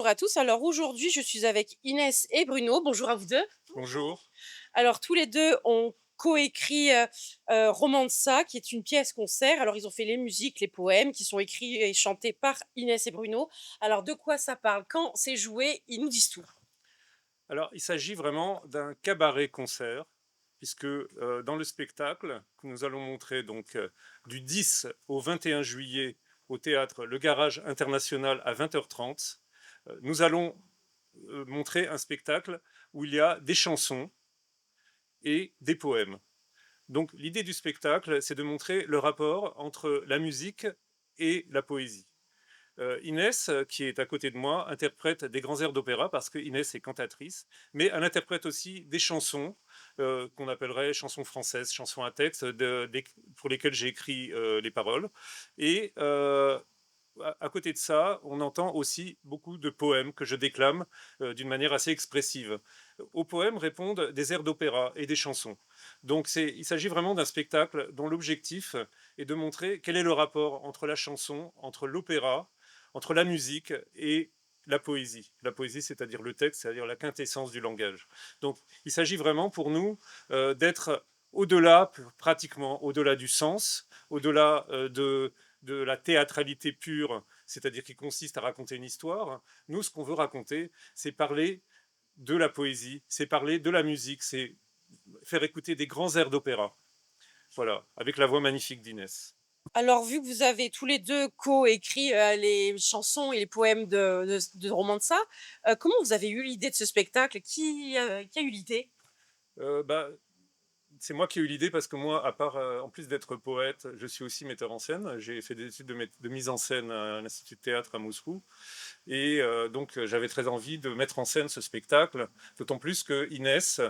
Bonjour à tous. Alors aujourd'hui, je suis avec Inès et Bruno. Bonjour à vous deux. Bonjour. Alors tous les deux ont coécrit Romanza, qui est une pièce concert. Alors ils ont fait les musiques, les poèmes qui sont écrits et chantés par Inès et Bruno. Alors de quoi ça parle? Quand c'est joué, ils nous disent tout. Alors, il s'agit vraiment d'un cabaret-concert, puisque dans le spectacle que nous allons montrer donc du 10 au 21 juillet au théâtre Le Garage International à 20h30, nous allons montrer un spectacle où il y a des chansons et des poèmes. Donc l'idée du spectacle, c'est de montrer le rapport entre la musique et la poésie. Inès, qui est à côté de moi, interprète des grands airs d'opéra parce que Inès est cantatrice, mais elle interprète aussi des chansons qu'on appellerait chansons françaises, chansons à texte, pour lesquelles j'ai écrit les paroles. Et à côté de ça, on entend aussi beaucoup de poèmes que je déclame d'une manière assez expressive. Aux poèmes répondent des airs d'opéra et des chansons. Donc il s'agit vraiment d'un spectacle dont l'objectif est de montrer quel est le rapport entre la chanson, entre l'opéra, entre la musique et la poésie. La poésie, c'est-à-dire le texte, c'est-à-dire la quintessence du langage. Donc il s'agit vraiment pour nous d'être au-delà, pratiquement au-delà du sens, au-delà de la théâtralité pure, c'est-à-dire qui consiste à raconter une histoire. Nous, ce qu'on veut raconter, c'est parler de la poésie, c'est parler de la musique, c'est faire écouter des grands airs d'opéra. Voilà, avec la voix magnifique d'Inès. Alors vu que vous avez tous les deux coécrit les chansons et les poèmes de Romanza, comment vous avez eu l'idée de ce spectacle? Qui a eu l'idée? Bah, c'est moi qui ai eu l'idée parce que moi, à part, en plus d'être poète, je suis aussi metteur en scène. J'ai fait des études de mise en scène à l'Institut de théâtre à Moscou. Et donc, j'avais très envie de mettre en scène ce spectacle, d'autant plus que Inès,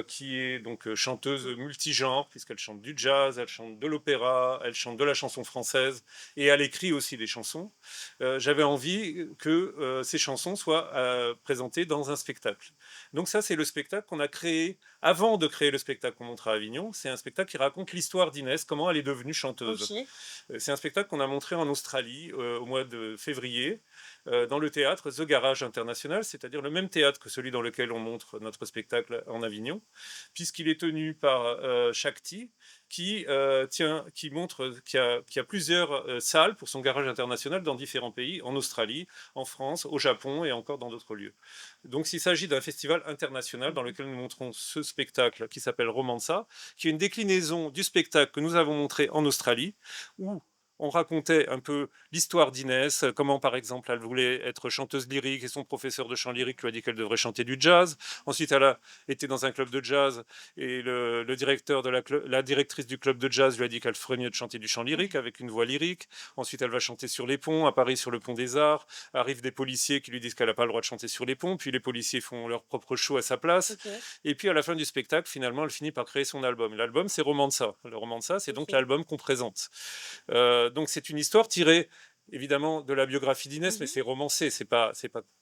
qui est donc chanteuse multigenre, puisqu'elle chante du jazz, elle chante de l'opéra, elle chante de la chanson française, et elle écrit aussi des chansons. J'avais envie que ces chansons soient présentées dans un spectacle. Donc ça, c'est le spectacle qu'on a créé avant de créer le spectacle qu'on montre à Avignon. C'est un spectacle qui raconte l'histoire d'Inès, comment elle est devenue chanteuse. Ok. C'est un spectacle qu'on a montré en Australie au mois de février dans le théâtre The Garage International, c'est-à-dire le même théâtre que celui dans lequel on montre notre spectacle en Avignon, puisqu'il est tenu par Shakti, qui a plusieurs salles pour son garage international dans différents pays, en Australie, en France, au Japon et encore dans d'autres lieux. Donc il s'agit d'un festival international dans lequel nous montrons ce spectacle qui s'appelle Romanza, qui est une déclinaison du spectacle que nous avons montré en Australie, où on racontait un peu l'histoire d'Inès, comment par exemple elle voulait être chanteuse lyrique et son professeur de chant lyrique lui a dit qu'elle devrait chanter du jazz. Ensuite elle a été dans un club de jazz et le directeur de la directrice du club de jazz lui a dit qu'elle ferait mieux de chanter du chant lyrique avec une voix lyrique. Ensuite elle va chanter sur les ponts, à Paris sur le pont des Arts. Arrivent des policiers qui lui disent qu'elle n'a pas le droit de chanter sur les ponts, puis les policiers font leur propre show à sa place. Ok. Et puis à la fin du spectacle, finalement, elle finit par créer son album. L'album, c'est Romanza. Le Romanza, c'est donc Ok. l'album qu'on présente. Donc c'est une histoire tirée évidemment de la biographie d'Inès, mais Mhm. c'est romancé, c'est pas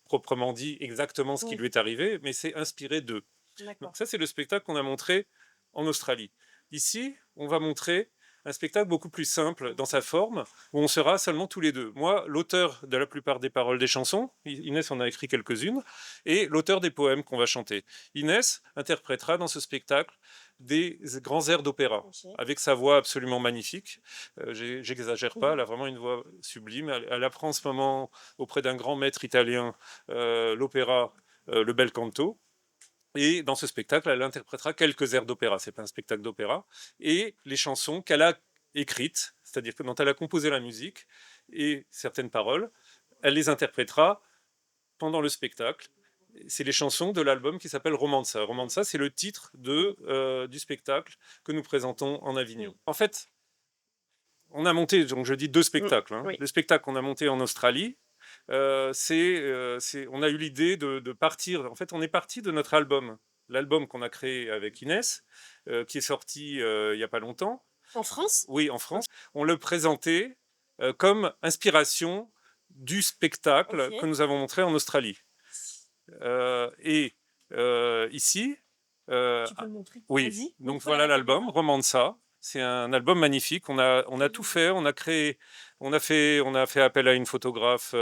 proprement dit exactement ce qui Oui, lui est arrivé, mais c'est inspiré d'eux. Donc d'accord. ça, c'est le spectacle qu'on a montré en Australie. Ici, on va montrer un spectacle beaucoup plus simple dans sa forme, où on sera seulement tous les deux. Moi, l'auteur de la plupart des paroles des chansons, Inès en a écrit quelques-unes, et l'auteur des poèmes qu'on va chanter. Inès interprétera dans ce spectacle des grands airs d'opéra, Ok. avec sa voix absolument magnifique. J'exagère pas, elle a vraiment une voix sublime. Elle apprend en ce moment auprès d'un grand maître italien l'opéra, le bel canto. Et dans ce spectacle, elle interprétera quelques airs d'opéra. C'est pas un spectacle d'opéra. Et les chansons qu'elle a écrites, c'est-à-dire que dont elle a composé la musique et certaines paroles, elle les interprétera pendant le spectacle. C'est les chansons de l'album qui s'appelle Romanza. Romanza, c'est le titre du spectacle que nous présentons en Avignon. Oui. En fait, on a monté, donc je dis deux Mm. spectacles. Hein. Oui. Le spectacle qu'on a monté en Australie, on a eu l'idée de partir. En fait, on est parti de notre album, l'album qu'on a créé avec Inès, qui est sorti il n'y a pas longtemps. En France? Oui, en Ok. France. On le présentait comme inspiration du spectacle que Ok. nous avons montré en Australie. Et ici, Tu peux le montrer. oui, Vas-y, donc montre-le à voilà la l'album, caméra. Romanza. C'est un album magnifique. On a tout fait, on a créé On a fait appel à une photographe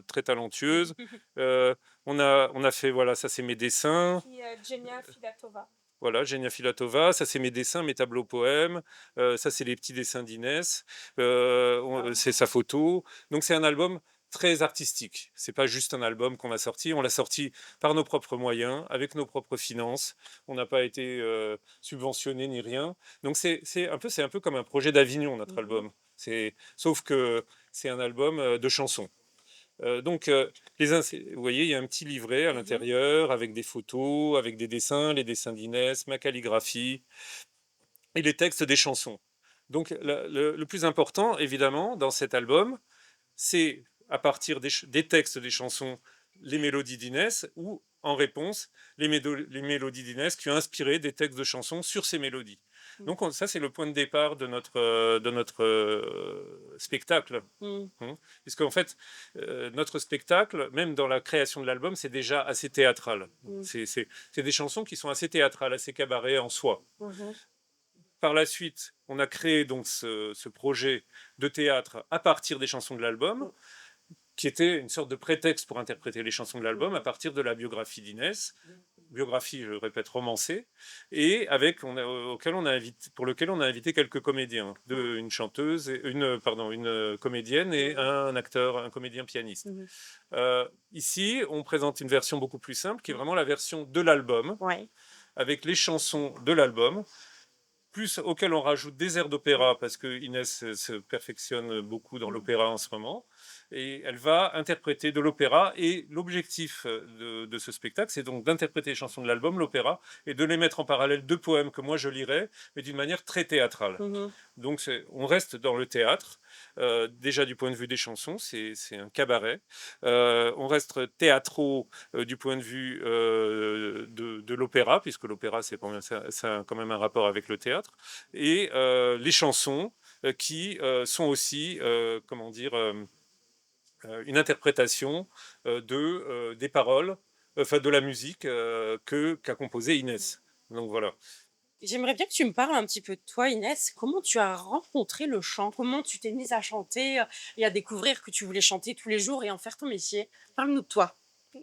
très talentueuse. Euh, on a fait, voilà, ça c'est mes dessins. Puis Genia Filatova. Voilà, Genia Filatova, ça c'est mes dessins, mes tableaux poèmes, ça c'est les petits dessins d'Inès, c'est sa photo. Donc c'est un album très artistique. C'est pas juste un album qu'on a sorti, on l'a sorti par nos propres moyens, avec nos propres finances. On n'a pas été subventionné ni rien. Donc c'est un peu comme un projet d'Avignon notre album. Sauf que c'est un album de chansons. Donc, vous voyez, il y a un petit livret à l'intérieur avec des photos, avec des dessins, les dessins d'Inès, ma calligraphie et les textes des chansons. Donc, le plus important, évidemment, dans cet album, c'est à partir des textes des chansons, les mélodies d'Inès, ou en réponse, les mélodies d'Inès qui ont inspiré des textes de chansons sur ces mélodies. Donc ça, c'est le point de départ de notre spectacle. Puisqu'en fait, notre spectacle, même dans la création de l'album, c'est déjà assez théâtral. C'est des chansons qui sont assez théâtrales, assez cabaret en soi. Par la suite, on a créé donc ce projet de théâtre à partir des chansons de l'album, qui était une sorte de prétexte pour interpréter les chansons de l'album à partir de la biographie d'Inès, biographie, je le répète, romancée, et pour lequel on a invité quelques comédiens, une chanteuse, une comédienne et un acteur, un comédien pianiste. Ici, on présente une version beaucoup plus simple, qui est vraiment la version de l'album, avec les chansons de l'album, plus auquel on rajoute des airs d'opéra, parce que Inès se perfectionne beaucoup dans l'opéra en ce moment, et elle va interpréter de l'opéra, et l'objectif de ce spectacle, c'est donc d'interpréter les chansons de l'album, l'opéra, et de les mettre en parallèle de poèmes que moi je lirai, mais d'une manière très théâtrale. Donc on reste dans le théâtre, déjà du point de vue des chansons, c'est un cabaret. On reste théâtraux du point de vue de l'opéra, puisque l'opéra, ça a quand même un rapport avec le théâtre, et les chansons qui sont aussi, comment dire, une interprétation des paroles, enfin de la musique qu'a composée Inès. Donc voilà. J'aimerais bien que tu me parles un petit peu de toi, Inès. Comment tu as rencontré le chant? Comment tu t'es mise à chanter et à découvrir que tu voulais chanter tous les jours et en faire ton métier? Parle-nous de toi.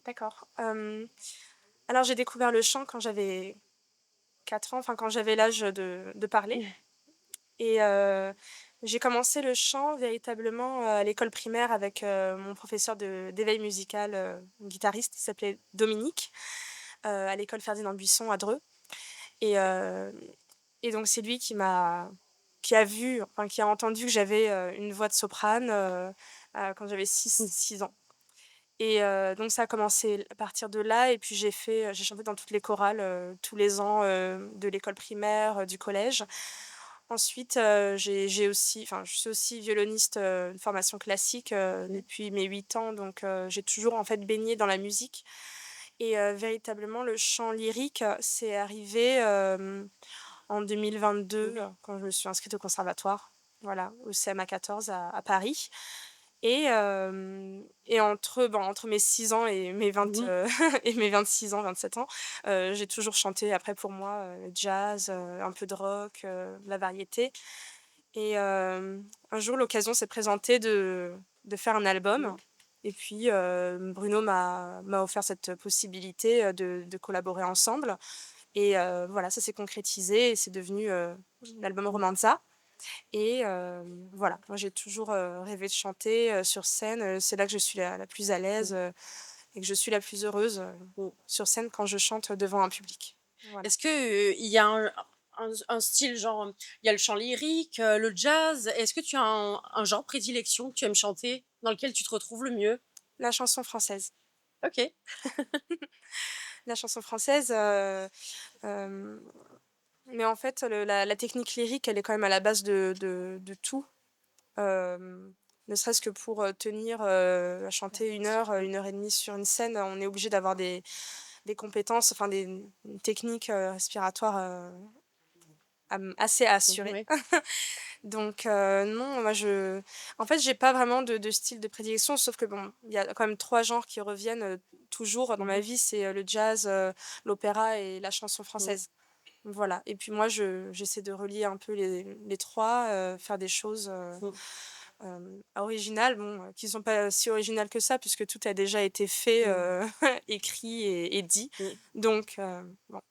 D'accord. Alors j'ai découvert le chant quand j'avais 4 ans, enfin quand j'avais l'âge de parler. Et j'ai commencé le chant véritablement à l'école primaire avec mon professeur d'éveil musical, guitariste, il s'appelait Dominique, à l'école Ferdinand Buisson à Dreux. Et, euh, et donc c'est lui qui a vu, enfin qui a entendu que j'avais une voix de soprane quand j'avais 6 ans. Et donc ça a commencé à partir de là, et puis j'ai chanté dans toutes les chorales tous les ans de l'école primaire, du collège. Ensuite, j'ai aussi, enfin, je suis aussi violoniste de formation classique depuis mes 8 ans, donc j'ai toujours en fait baigné dans la musique. Et véritablement, le chant lyrique, c'est arrivé en 2022 quand je me suis inscrite au conservatoire, voilà, au CMA 14 à Paris. Et entre mes 6 ans et mes 20, et mes 26 ans, 27 ans, j'ai toujours chanté après pour moi jazz, un peu de rock, la variété. Et un jour, l'occasion s'est présentée de faire un album. Et puis, Bruno m'a offert cette possibilité de collaborer ensemble. Et voilà, ça s'est concrétisé et c'est devenu l'album Romanza. Et voilà, moi j'ai toujours rêvé de chanter sur scène. C'est là que je suis la plus à l'aise et que je suis la plus heureuse sur scène quand je chante devant un public. Voilà. Est-ce que il y a un style genre, il y a le chant lyrique, le jazz. Est-ce que tu as un genre prédilection que tu aimes chanter, dans lequel tu te retrouves le mieux? La chanson française. Ok. La chanson française, mais en fait, la technique lyrique, elle est quand même à la base de tout. Ne serait-ce que pour tenir à chanter 1 heure et demie sur une scène, on est obligé d'avoir des compétences, enfin une technique respiratoire assez assurée. Donc non, moi en fait, j'ai pas vraiment de style de prédilection, sauf que bon, il y a quand même 3 genres qui reviennent toujours dans ma vie, c'est le jazz, l'opéra et la chanson française. Voilà. Et puis moi, j'essaie de relier un peu les 3, faire des choses originales, bon, qui sont pas si originales que ça puisque tout a déjà été fait, écrit et dit. Mmh. Donc bon,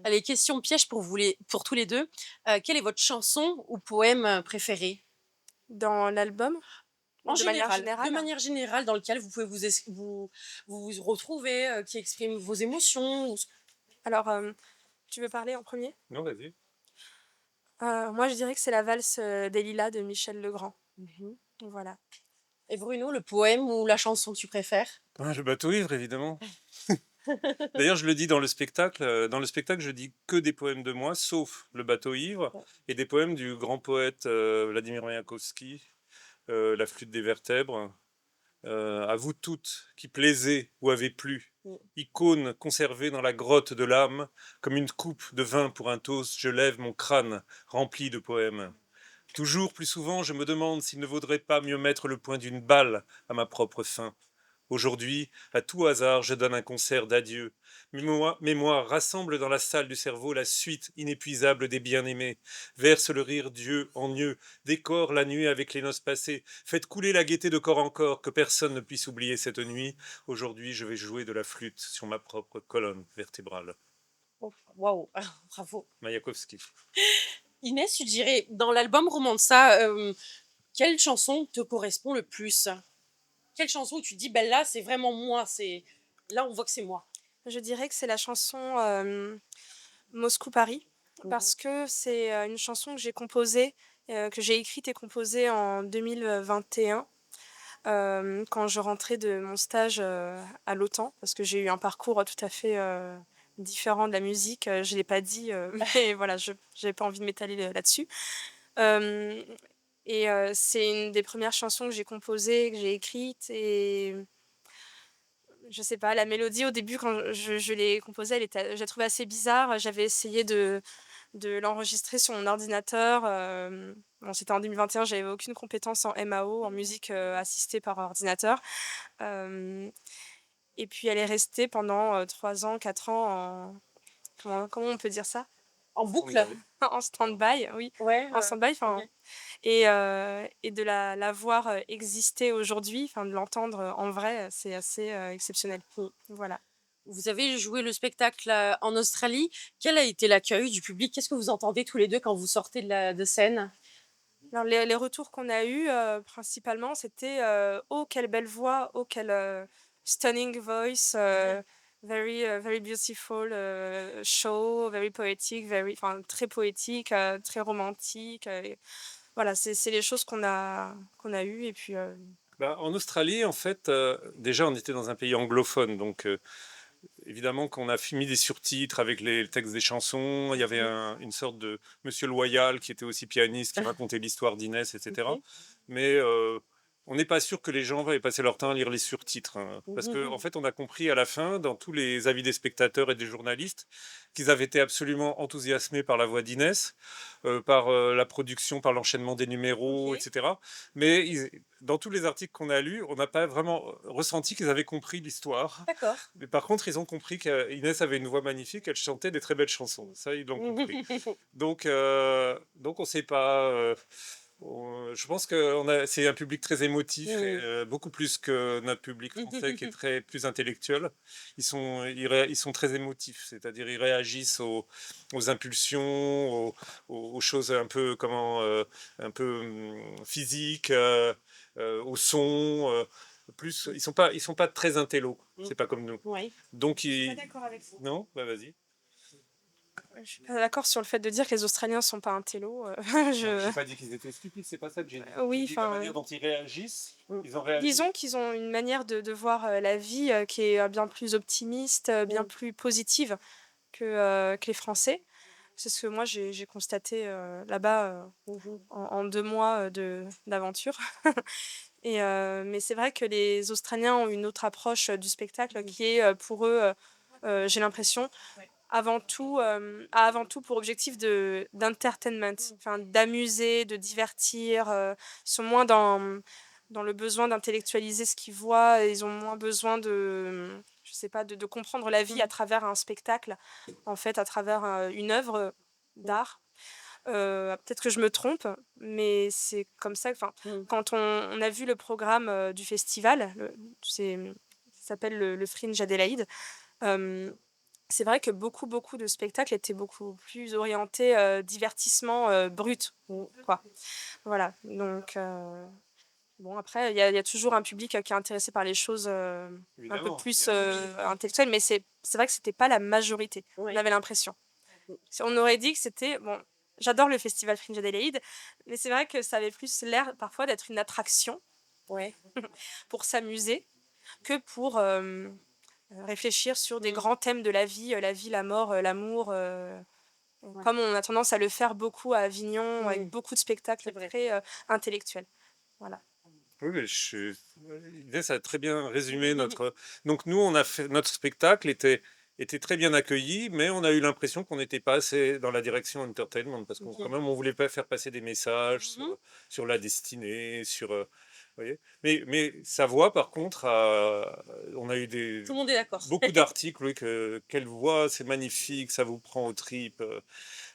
Allez, question piège pour tous les 2. Quelle est votre chanson ou poème, préféré? dans l'album En ou de manière général, de générale? manière générale, dans lequel vous pouvez vous retrouver, qui exprime vos émotions ou Alors, tu veux parler en premier. Non, vas-y. Moi je dirais que c'est la valse, des lilas de Michel Legrand. Mmh. Voilà. Et Bruno, le poème ou la chanson que tu préfères? Ah, le bateau ivre, évidemment. D'ailleurs, je le dis dans le spectacle. Dans le spectacle, je dis que des poèmes de moi, sauf le bateau ivre Ouais. et des poèmes du grand poète Vladimir Mayakovsky, La flûte des vertèbres. À vous toutes qui plaisez ou avez plu, Mmh. icône conservée dans la grotte de l'âme, comme une coupe de vin pour un toast, je lève mon crâne rempli de poèmes. Toujours plus souvent, je me demande s'il ne vaudrait pas mieux mettre le point d'une balle à ma propre fin. Aujourd'hui, à tout hasard, je donne un concert d'adieu. Mémoire rassemble dans la salle du cerveau la suite inépuisable des bien-aimés. Verse le rire Dieu en Dieu, décore la nuit avec les noces passées. Faites couler la gaieté de corps en corps, que personne ne puisse oublier cette nuit. Aujourd'hui, je vais jouer de la flûte sur ma propre colonne vertébrale. Oh, waouh, bravo. Mayakovsky. Inès, tu dirais, dans l'album Romanza, quelle chanson te correspond le plus? Quelle chanson où tu te dis: «Ben là, c'est vraiment moi, c'est là, on voit que c'est moi»? Je dirais que c'est la chanson, Moscou-Paris Mmh. parce que c'est, une chanson que j'ai composée, que j'ai écrite et composée en 2021, quand je rentrais de mon stage, à l'OTAN parce que j'ai eu un parcours, tout à fait, différent de la musique, je l'ai pas dit, mais voilà, je j'avais pas envie de m'étaler, là-dessus. Hem et c'est une des premières chansons que j'ai composées, que j'ai écrites et je sais pas, la mélodie au début quand je l'ai composée, je la trouvais assez bizarre. J'avais essayé de l'enregistrer sur mon ordinateur, bon c'était en 2021, j'avais aucune compétence en MAO, en musique, assistée par ordinateur. Hem et puis elle est restée pendant, 3 ans, 4 ans en comment on peut dire ça? En boucle? En stand-by, oui, Ouais, en stand-by, OK. enfin et de la voir, exister aujourd'hui, enfin de l'entendre, en vrai, c'est assez, exceptionnel. Mmh. Voilà. Vous avez joué le spectacle, en Australie. Quel a été l'accueil du public? Qu'est-ce que vous entendez tous les 2 quand vous sortez de scène? Alors les retours qu'on a eus, principalement, c'était, «Oh quelle belle voix! Oh quelle, stunning voice, very beautiful, show, very poetic, enfin très poétique, très romantique», et voilà, c'est les choses qu'on a eues et puis, Bah, en Australie, en fait, déjà, on était dans un pays anglophone, donc évidemment qu'on a mis des surtitres avec les textes des chansons. Il y avait une sorte de monsieur loyal qui était aussi pianiste, qui racontait l'histoire d'Inès, etc. OK. Mais on n'est pas sûr que les gens avaient passé leur temps à lire les surtitres, hein. Parce qu'en fait, on a compris à la fin, dans tous les avis des spectateurs et des journalistes, qu'ils avaient été absolument enthousiasmés par la voix d'Inès, par la production, par l'enchaînement des numéros, OK. etc. Mais dans tous les articles qu'on a lus, on n'a pas vraiment ressenti qu'ils avaient compris l'histoire. D'accord. Mais par contre, ils ont compris qu'Inès avait une voix magnifique, elle chantait des très belles chansons. Ça, ils l'ont compris. Donc on ne sait pas. Je pense que c'est un public très émotif, et, beaucoup plus que notre public français qui est plus intellectuel. Ils sont très émotifs, c'est-à-dire ils réagissent aux impulsions, aux choses un peu, physiques, au son. Ils sont pas très intello. C'est pas comme nous. Oui. Donc Je suis pas d'accord avec ça. non, bah vas-y. Je suis pas d'accord sur le fait de dire que les Australiens sont pas intello, Non, je j'ai pas dit qu'ils étaient stupides, c'est pas ça que j'ai dit. oui, J'ai dit la enfin, manière dont ils réagissent. Ils ont réagi. disons qu'ils ont une manière de voir, la vie, qui est, bien plus optimiste, bien plus positive que les Français. C'est ce que moi j'ai constaté, là-bas, en 2 mois, d'aventure mais c'est vrai que les Australiens ont une autre approche, du spectacle qui est, pour eux, j'ai l'impression, Ouais. avant tout pour objectif d'entertainment, enfin d'amuser, de divertir, ils sont moins dans le besoin d'intellectualiser ce qu'ils voient et ils ont moins besoin de, je sais pas, de comprendre la vie à travers un spectacle, en fait, à travers, une œuvre d'art. Peut-être que je me trompe, mais c'est comme ça, enfin, Mmh. quand on a vu le programme, du festival, ça s'appelle le Fringe Adélaïde, hem, c'est vrai que beaucoup de spectacles étaient beaucoup plus orientés, divertissement, brut, Mmh. quoi. Voilà, donc bon après il y a toujours un public, qui est intéressé par les choses, un peu Évidemment, plus, évidemment. intellectuelles, mais c'est vrai que c'était pas la majorité. On Ouais. avait l'impression. Mmh. On aurait dit que c'était bon, j'adore le festival Fringe Adélaïde, mais c'est vrai que ça avait plus l'air parfois d'être une attraction Ouais. pour s'amuser que pour, réfléchir sur des Mmh. grands thèmes de la vie, la mort, l'amour, Ouais. comme on a tendance à le faire beaucoup à Avignon avec Mmh. beaucoup de C'est spectacles vrai. très, intellectuels. Voilà. Oui, mais Inès a très bien résumé notre. Donc nous, on a fait notre spectacle était très bien accueilli, mais on a eu l'impression qu'on n'était pas assez dans la direction entertainment parce qu'on quand OK. même on voulait pas faire passer des messages Mmh. sur la destinée, vous voyez. Mais sa voix, par contre, on a eu Tout le monde est d'accord. beaucoup d'articles, oui, quelle voix, c'est magnifique, ça vous prend aux tripes.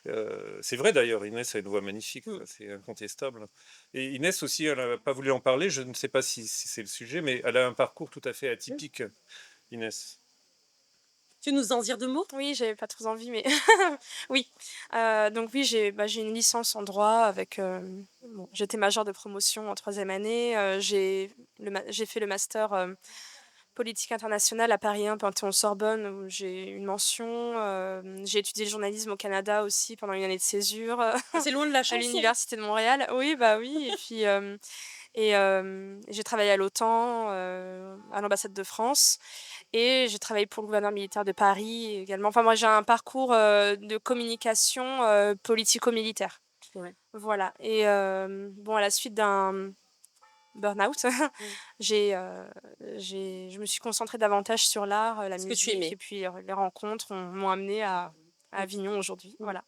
C'est vrai d'ailleurs, Inès a une voix magnifique, Mmh. ça, c'est incontestable. Et Inès aussi, elle n'a pas voulu en parler, je ne sais pas si c'est le sujet, mais elle a un parcours tout à fait Mmh. atypique, Inès. Tu veux nous en dire 2 mots? Oui, j'avais pas trop envie, mais oui. Donc oui, j'ai une licence en droit avec, bon, j'étais majeure de promotion en troisième année. J'ai fait le master, politique internationale à Paris 1 Panthéon-Sorbonne où j'ai une mention. J'ai étudié le journalisme au Canada aussi pendant une année de césure, Ah, c'est loin de la à chanson. l'université de Montréal. Oui, bah oui, et puis, j'ai travaillé à l'OTAN, à l'ambassade de France, et j'ai travaillé pour le gouverneur militaire de Paris également. Enfin, moi, j'ai un parcours, de communication, politico-militaire. Ouais. Voilà, et bon, à la suite d'un burn-out, Mmh. je me suis concentrée davantage sur l'art, la Ce que tu musique, aimais. et puis, les rencontres m'ont amenée à Mmh. Avignon aujourd'hui. Mmh. Voilà.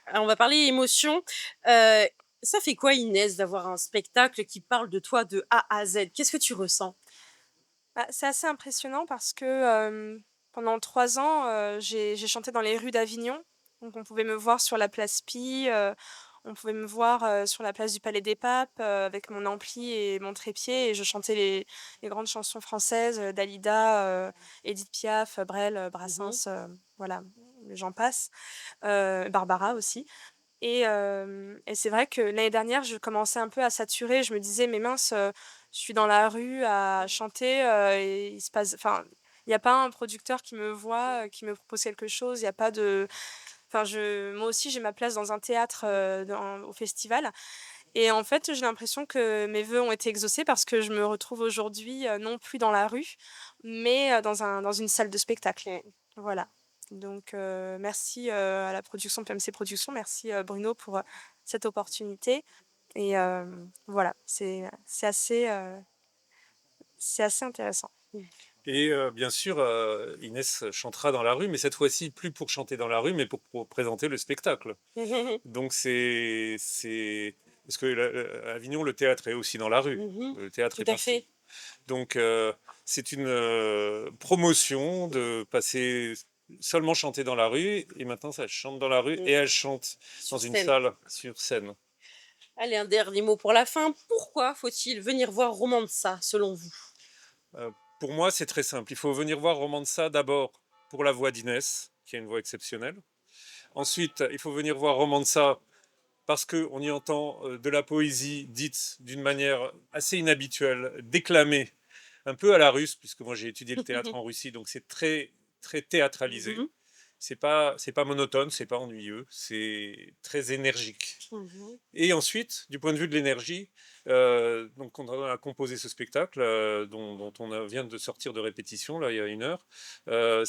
Alors on va parler émotion. Heu, Ça fait quoi, Inès, d'avoir un spectacle qui parle de toi de A à Z? Qu'est-ce que tu ressens? Bah, c'est assez impressionnant parce que, pendant 3 ans, j'ai chanté dans les rues d'Avignon. Donc on pouvait me voir sur la place Pie, on pouvait me voir, sur la place du Palais des Papes, avec mon ampli et mon trépied, et je chantais les grandes chansons françaises, Dalida, Édith Piaf, Brel, Mmh. Brassens, voilà, j'en passe, Barbara aussi. Et c'est vrai que l'année dernière, je commençais un peu à saturer. Je me disais: «Mais mince, je suis dans la rue à chanter, et il se passe, enfin, il y a pas un producteur qui me voit, qui me propose quelque chose. Il y a pas de, enfin, moi aussi j'ai ma place dans un théâtre, au festival». Et en fait, j'ai l'impression que mes vœux ont été exaucés parce que je me retrouve aujourd'hui, non plus dans la rue, mais dans une salle de spectacle. Mmh. Voilà. Donc merci, à la production PMC Productions, merci, Bruno pour, cette opportunité, et voilà, c'est assez intéressant. Et bien sûr, Inès chantera dans la rue, mais cette fois-ci, plus pour chanter dans la rue, mais pour présenter le spectacle. Mmh. Donc parce que à Avignon, le théâtre est aussi dans la rue. Le théâtre Tout est à partout. fait. Donc c'est une promotion de passer seulement chanter dans la rue, et maintenant ça chante dans la rue Mmh. et elle chante dans Sur une scène. salle sur scène. Allez, un dernier mot pour la fin. Pourquoi faut-il venir voir Romanza, selon vous? Euh, pour moi, c'est très simple. Il faut venir voir Romanza d'abord pour la voix d'Inès, qui a une voix exceptionnelle. Ensuite, il faut venir voir Romanza parce qu'on y entend de la poésie dite d'une manière assez inhabituelle, déclamée, un peu à la russe, puisque moi j'ai étudié le théâtre en Russie, donc c'est très, très théâtralisé. Mmh. C'est pas monotone, c'est pas ennuyeux, c'est très énergique. Mmh. Et ensuite, du point de vue de l'énergie, donc on a composé ce spectacle dont vient de sortir de répétition là il y a 1 heure.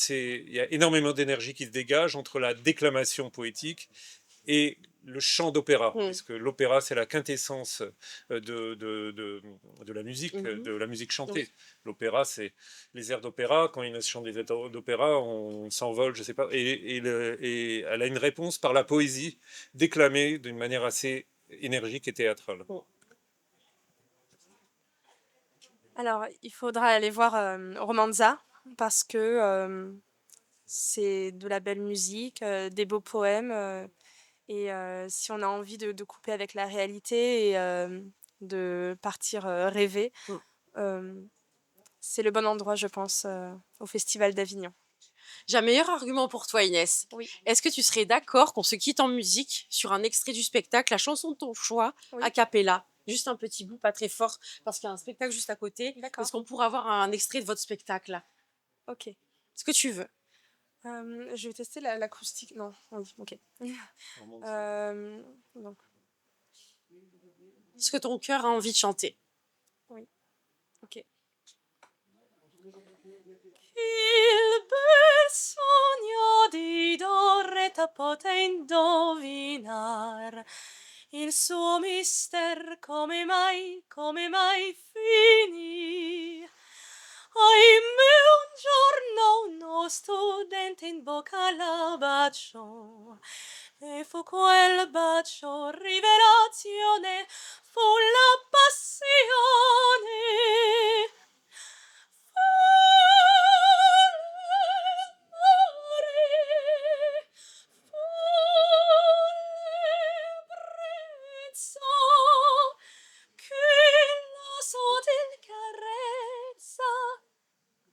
Il y a énormément d'énergie qui se dégage entre la déclamation poétique et le chant d'opéra, Mmh. puisque l'opéra, c'est la quintessence de Mmh. la musique chantée. Oui. L'opéra, c'est les airs d'opéra. Quand Inès chante des airs d'opéra, on s'envole, je sais pas. Et elle a une réponse par la poésie, déclamée d'une manière assez énergique et théâtrale. Mmh. Alors, il faudra aller voir, Romanza parce que, c'est de la belle musique, des beaux poèmes, Et si on a envie de couper avec la réalité et de partir rêver, Mmh. euh, c'est le bon endroit, je pense, au Festival d'Avignon. J'ai un meilleur argument pour toi, Inès. Oui, Est-ce que tu serais d'accord qu'on se quitte en musique sur un extrait du spectacle, la chanson de ton choix, a oui, cappella? Juste un petit bout, pas très fort, parce qu'il y a un spectacle juste à côté. d'accord, Est-ce qu'on pourrait avoir un extrait de votre spectacle? ok. Ce que tu veux. Je vais tester l'acoustique. Non, oui, ok. Donc, Ce que ton cœur a envie de chanter. oui, ok. Il bel sogno di Doretta poté indovinar il suo mister come mai finì. Ahimè un giorno uno studente in bocca la baciò e fu quel bacio rivelazione, fu la passione.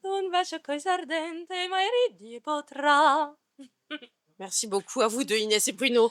Un bacio così ardente mai ridir potrà. Merci beaucoup à vous deux, Inès et Bruno.